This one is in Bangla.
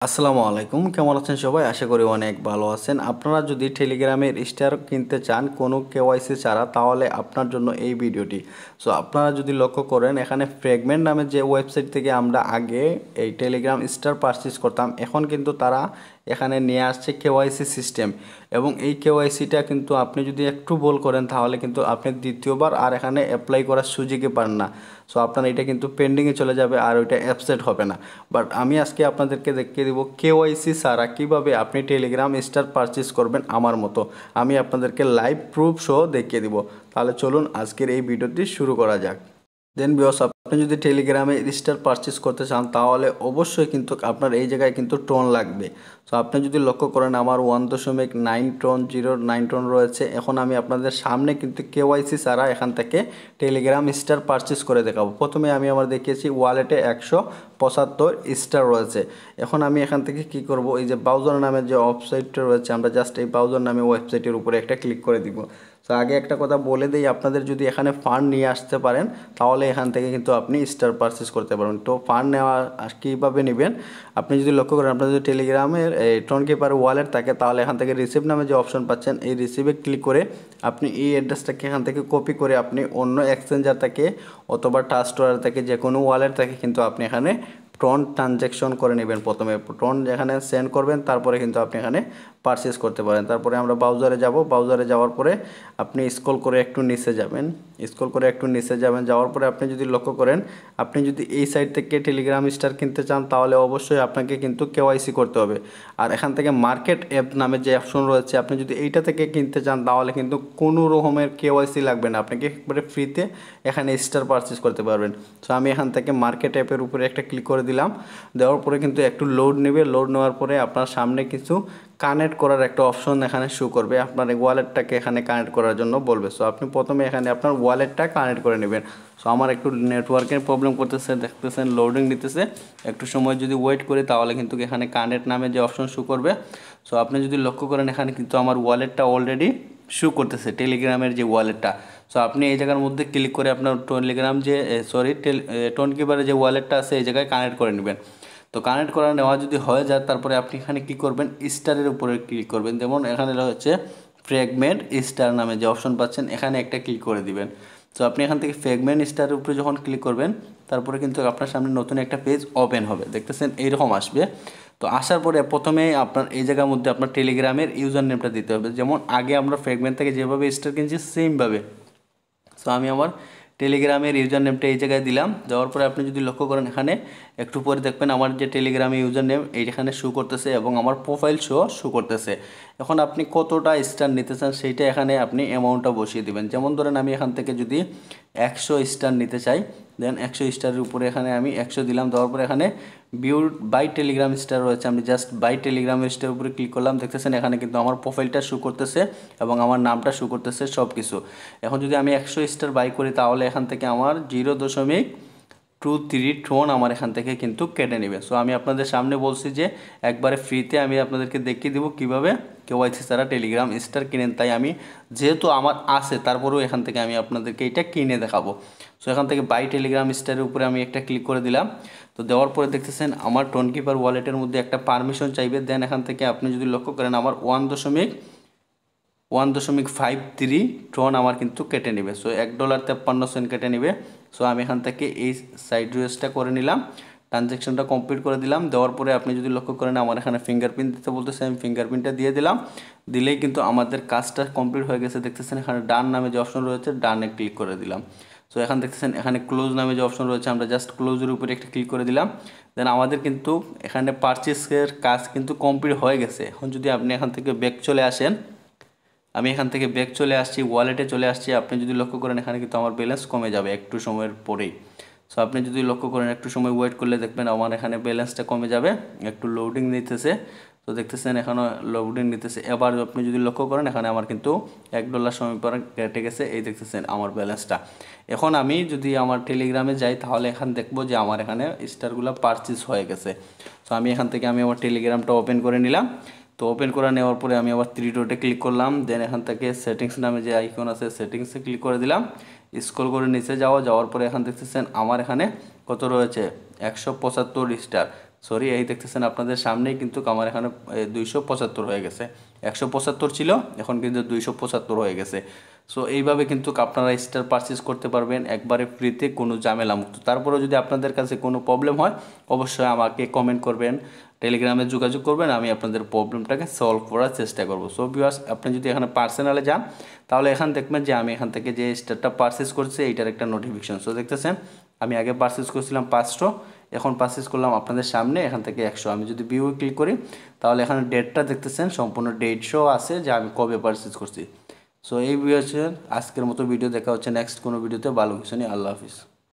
আসসালামু আলাইকুম, কেমন আছেন সবাই? আশা করি অনেক ভালো আছেন। আপনারা যদি টেলিগ্রামের স্টার কিনতে চান কোনো কেওয়াইসি ছাড়া, তাহলে আপনার জন্য এই ভিডিওটি। সো আপনারা যদি লক্ষ্য করেন, এখানে ফ্র্যাগমেন্ট নামে যে ওয়েবসাইট থেকে আমরা আগে এই টেলিগ্রাম স্টার পারচেজ করতাম, এখন কিন্তু তারা এখানে নিয়ে আসছে কেওয়াইসি সিস্টেম। এবং এই কেওয়াইসিটা কিন্তু আপনি যদি একটু ভুল করেন, তাহলে কিন্তু আপনি দ্বিতীয়বার আর এখানে অ্যাপ্লাই করার সুযোগই পান না। সো আপনার এটা কিন্তু পেন্ডিংয়ে চলে যাবে, আর ওইটা অ্যাপসেট হবে না। বাট আমি আজকে আপনাদেরকে দেখিয়ে দেবো কেওয়াইসি ছাড়া কীভাবে আপনি টেলিগ্রাম স্টার পারচেজ করবেন আমার মতো। আমি আপনাদেরকে লাইভ প্রুফ সহ দেখিয়ে দিব। তাহলে চলুন আজকের এই ভিডিওটি শুরু করা যাক। দেন ভিউয়ার্স, আপনি যদি টেলিগ্রামে স্টার পারচেজ করতে চান, তাহলে অবশ্যই কিন্তু আপনার এই জায়গায় কিন্তু টোন লাগবে। সো আপনি যদি লক্ষ্য করেন, আমার 1.9 টোন 09 টোন রয়েছে। এখন আমি আপনাদের সামনে কিন্তু কেওয়াইসি ছাড়া এখান থেকে টেলিগ্রাম স্টার পারচেজ করে দেখাবো। প্রথমে আমি আমার দেখিয়েছি ওয়ালেটে 175 স্টার রয়েছে। এখন আমি এখান থেকে কি করব, এই যে ব্রাউজার নামে যে ওয়েবসাইটটা রয়েছে, আমরা জাস্ট এই ব্রাউজার নামে ওয়েবসাইটের উপরে একটা ক্লিক করে দিব। তো আগে একটা কথা বলে দিই, আপনাদের যদি এখানে ফান্ড নিয়ে আসতে পারেন, তাহলে এখান থেকে কিন্তু আপনি স্টার পারচেজ করতে পারবেন। তো ফান্ড নেওয়া কীভাবে নেবেন, আপনি যদি লক্ষ্য করেন, আপনার যদি টেলিগ্রামের টোন কিপার ওয়ালেট থাকে, তাহলে এখান থেকে রিসিভ নামে যে অপশন পাচ্ছেন, এই রিসিভে ক্লিক করে আপনি এই অ্যাড্রেসটাকে এখান থেকে কপি করে আপনি অন্য এক্সচেঞ্জার থেকে অথবা ট্রাস্টোয়ার থেকে যে কোনো ওয়ালেট থেকে কিন্তু আপনি এখানে ট্রন ট্রানজ্যাকশন করে নেবেন। প্রথমে ট্রন যেখানে সেন্ড করবেন, তারপরে কিন্তু আপনি এখানে পারচেস করতে পারেন। তারপরে আমরা ব্রাউজারে যাব, ব্রাউজারে যাওয়ার পরে আপনি স্ক্রল করে একটু নিচে যাবেন, যাওয়ার পরে আপনি যদি লক্ষ্য করেন, আপনি যদি এই সাইট থেকে টেলিগ্রাম স্টার কিনতে চান, তাহলে অবশ্যই আপনাকে কিন্তু কেওয়াইসি করতে হবে। আর এখান থেকে মার্কেট অ্যাপ নামে যে অপশন রয়েছে, আপনি যদি এইটা থেকে কিনতে চান, তাহলে কিন্তু কোনো রকমের কেওয়াইসি লাগবে না, আপনাকে একবারে ফ্রিতে এখানে স্টার পারচেস করতে পারবেন। সো আমি এখান থেকে মার্কেট অ্যাপের উপরে একটা ক্লিক করে দিলাম। দেওয়ার পরে কিন্তু একটু লোড নেবে, লোড নেওয়ার পরে আপনার সামনে কিছু কানেক্ট করার একটা অপশন এখানে শো করবে, আপনার ওয়ালেটটাকে এখানে কানেক্ট করার জন্য বলবে। সো আপনি প্রথমে এখানে আপনার ওয়ালেটটা কানেক্ট করে নেবেন। সো আমার একটু নেটওয়ার্কের প্রবলেম করতেছে, দেখতেছেন লোডিং নিতেছে। একটু সময় যদি ওয়েট করি, তাহলে কিন্তু এখানে কানেক্ট নামে যে অপশন শো করবে। সো আপনি যদি লক্ষ্য করেন, এখানে কিন্তু আমার ওয়ালেটটা অলরেডি শো করতেছে, টেলিগ্রামের যে ওয়ালেটটা। সো আপনি এই জায়গার মধ্যে ক্লিক করে আপনার টেলিগ্রাম যে টোন কিপারের যে ওয়ালেটটা আছে, এই জায়গায় কানেক্ট করে নেবেন। তো কানেক্ট করা নেওয়া যদি হয়ে যায়, তারপরে আপনি এখানে কী করবেন, স্টারের উপরে ক্লিক করবেন। যেমন এখানে রয়েছে ফ্র্যাগমেন্ট স্টার নামে যে অপশন পাচ্ছেন, এখানে একটা ক্লিক করে দিবেন। তো আপনি এখান থেকে ফ্র্যাগমেন্ট স্টারের উপরে যখন ক্লিক করবেন, তারপরে কিন্তু আপনার সামনে নতুন একটা পেজ ওপেন হবে, দেখতেছেন এইরকম আসবে। তো আসার পরে প্রথমে আপনার এই জায়গার মধ্যে আপনার টেলিগ্রামের ইউজার নেমটা দিতে হবে। যেমন আগে আমরা ফ্র্যাগমেন্ট থেকে যেভাবে স্টার কিনছি, সেমভাবে। সো আমি আমার টেলিগ্রামের ইউজার নেমটা এই জায়গায় দিলাম। দেওয়ার পরে আপনি যদি লক্ষ্য করেন, এখানে একটু পরে দেখবেন আমার যে টেলিগ্রামের ইউজার নেম এইখানে শো করতেছে এবং আমার প্রোফাইল শো করতেছে। এখন আপনি কতটা স্টার নিতে চান, সেইটা এখানে আপনি অ্যামাউন্টটা বসিয়ে দেবেন। যেমন ধরেন আমি এখান থেকে যদি 100 স্টার নিতে চাই, দেন 100 স্টারের উপরে এখানে আমি 100 দিলাম। দেওয়ার পরে এখানে বাই টেলিগ্রাম স্টার রয়েছে, আমি জাস্ট বাই টেলিগ্রাম স্টার উপরে ক্লিক করলাম। দেখতেছেন এখানে কিন্তু আমার প্রোফাইলটা শো করতেছে এবং আমার নামটা শো করতেছে, সব কিছু। এখন যদি আমি 100 স্টার বাই করি, তাহলে এখান থেকে আমার 0.23 টোন আমার এখান থেকে কিন্তু কেটে নেবে। সো আমি আপনাদের সামনে বলছি যে একবারে ফ্রিতে আমি আপনাদেরকে দেখিয়ে দেবো কীভাবে কেওয়াইসি ছাড়া টেলিগ্রাম স্টার কিনেন। তাই আমি যেহেতু আমার আছে, তারপরেও এখান থেকে আমি আপনাদেরকে এটা কিনে দেখাবো। সো এখান থেকে বাই টেলিগ্রাম স্টারের উপরে আমি একটা ক্লিক করে দিলাম। তো দেওয়ার পরে দেখতেছেন আমার টোন কিপার ওয়ালেটের মধ্যে একটা পারমিশন চাইবে। দেন এখান থেকে আপনি যদি লক্ষ্য করেন, আমার 1.53 টোন আমার কিন্তু কেটে নেবে। সো $1.53 কেটে নেবে। সো আমি এখান থেকে এই সাইড রেসটা করে নিলাম, ট্রানজ্যাকশনটা কমপ্লিট করে দিলাম। দেওয়ার পরে আপনি যদি লক্ষ্য করেন, আমার এখানে ফিঙ্গারপ্রিন্ট দিতে বলতেছে, আমি ফিঙ্গারপ্রিন্টটা দিয়ে দিলাম। দিলেই কিন্তু আমাদের কাজটা কমপ্লিট হয়ে গেছে। দেখতেছেন এখানে ডান নামে যে অপশন রয়েছে, ডানে ক্লিক করে দিলাম। সো এখন দেখতেছেন এখানে ক্লোজ নামে যে অপশন রয়েছে, আমরা জাস্ট ক্লোজের উপরে একটা ক্লিক করে দিলাম। দেন আমাদের কিন্তু এখানে পারচেসের কাজ কিন্তু কমপ্লিট হয়ে গেছে। এখন যদি আপনি এখান থেকে ব্যাক চলে আসেন, আমি এখান থেকে ব্যাক চলে আসছি, ওয়ালেটে চলে আসছি। আপনি যদি লক্ষ্য করেন, এখানে কিন্তু আমার ব্যালেন্স কমে যাবে একটু সময়ের পরেই। সো আপনি যদি লক্ষ্য করেন, একটু সময় ওয়েট করলে দেখবেন আমার এখানে ব্যালেন্সটা কমে যাবে। একটু লোডিং নিতেছে, তো দেখতেছেন এখানে লোডিং নিতেছে। এবার আপনি যদি লক্ষ্য করেন, এখানে আমার কিন্তু $1 সময় পর কেটে গেছে, এই দেখতেছেন আমার ব্যালেন্সটা। এখন আমি যদি আমার টেলিগ্রামে যাই, তাহলে এখানে দেখবো যে আমার এখানে স্টারগুলো পারচেস হয়ে গেছে। সো আমি এখান থেকে আমার টেলিগ্রামটা ওপেন করে নিলাম। তো ওপেন করে নেওয়ার পরে আমি আবার 3 ডটে ক্লিক করলাম। দেন এখান থেকে সেটিংস নামে যে আইকন আছে, সেটিংসে ক্লিক করে দিলাম। স্ক্রল করে নিচে যাওয়ার পরে এখান দেখতেছেন আমার এখানে কত রয়েছে, 175 স্টার। সরি এই দেখতেছেন আপনাদের সামনেই কিন্তু আমার এখানে 275 হয়ে গেছে। 175 ছিল, এখন কিন্তু 275 হয়ে গেছে। সো এইভাবে কিন্তু আপনারা স্টার পারচেস করতে পারবেন একবারে ফ্রিতে, কোনো ঝামেলা মুক্ত। তারপরেও যদি আপনাদের কাছে কোনো প্রবলেম হয় অবশ্যই আমাকে কমেন্ট করবেন, টেলিগ্রামে যোগাযোগ করবেন, আমি আপনাদের প্রবলেমটাকে সলভ করার চেষ্টা করব। সো ভিউয়ার্স, আপনি যদি এখানে পার্সোনালে যান তাহলে এখান দেখবেন যে আমি এখান থেকে যে স্টারটা পারচেস করছি এইটার একটা নোটিফিকেশন। সো দেখতেছেন আমি আগে পারচেস করছিলাম 500, এখন পারচেস করলাম আপনাদের সামনে এখান থেকে 100। আমি যদি ভিউ ক্লিক করি তাহলে এখানে ডেটটা দেখতেছেন, সম্পূর্ণ ডেট শো আছে যে আমি কবে পারচেস করছি। সো এই ভিডিও হচ্ছে আজকের মতো ভিডিও, দেখা হচ্ছে নেক্সট কোনো ভিডিওতে। ভালো কিছু নিয়ে, আল্লাহ হাফিজ।